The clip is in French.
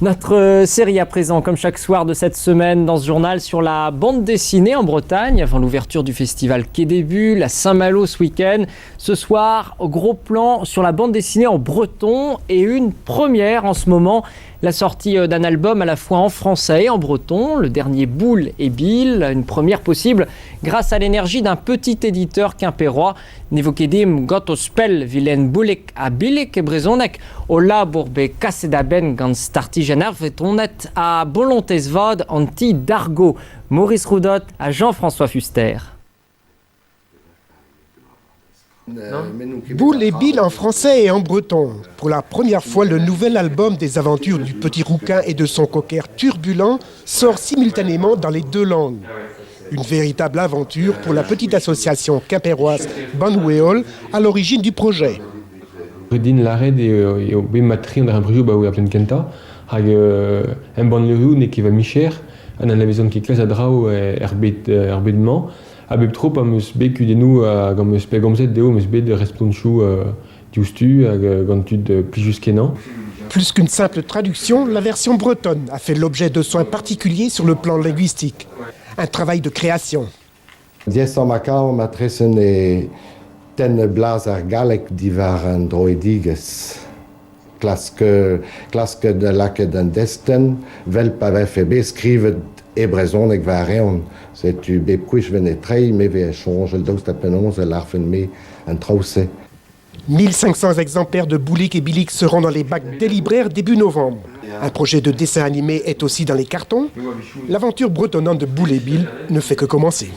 Notre série à présent, comme chaque soir de cette semaine dans ce journal, sur la bande dessinée en Bretagne, avant l'ouverture du festival Quai des Bulles, la Saint-Malo ce week-end. Ce soir, gros plan sur la bande dessinée en breton et une première en ce moment, la sortie d'un album à la fois en français et en breton, le dernier Boule et Bill, une première possible grâce à l'énergie d'un petit éditeur quimpérois. Nevokedim gotospel vilen boulek a bilek e brezonek o labor be kasedaben gant startigenar vetonet a Bolontesvod anti Dargo. Maurice Roudot à Jean-François Fuster. Boule et Bill en français et en breton. Pour la première fois, le nouvel album des aventures du petit rouquin et de son cocker turbulent sort simultanément dans les deux langues. Une véritable aventure pour la petite association quimpéroise Banweol à l'origine du projet. Redin lared eo be matri an ar imbrioù ba oe a plen kenta, hag un ban leroù ne keva micher, an an lavezon ket klas a drao er bedman, a bep trop am eus be kudennou gant eus pe gomzet deo am eus be de responsou dioustu hag gant tud plijus kenan. Plus qu'une simple traduction, la version bretonne a fait l'objet de soins particuliers sur le plan linguistique. Un travail de création. Dies am akao matressen e ten blaz ar galek divar an droidiges. Klaske de lake den desten, vel pa vef e be skrivet e brezonek va reon. Setu bep kouich ven e trei, me ve e chonjel daoust a penonz el arfen me an trause. 1500 exemplaires de Boulik et Bilik seront dans les bacs des libraires début novembre. Un projet de dessin animé est aussi dans les cartons. L'aventure bretonnante de Boule et Bill ne fait que commencer.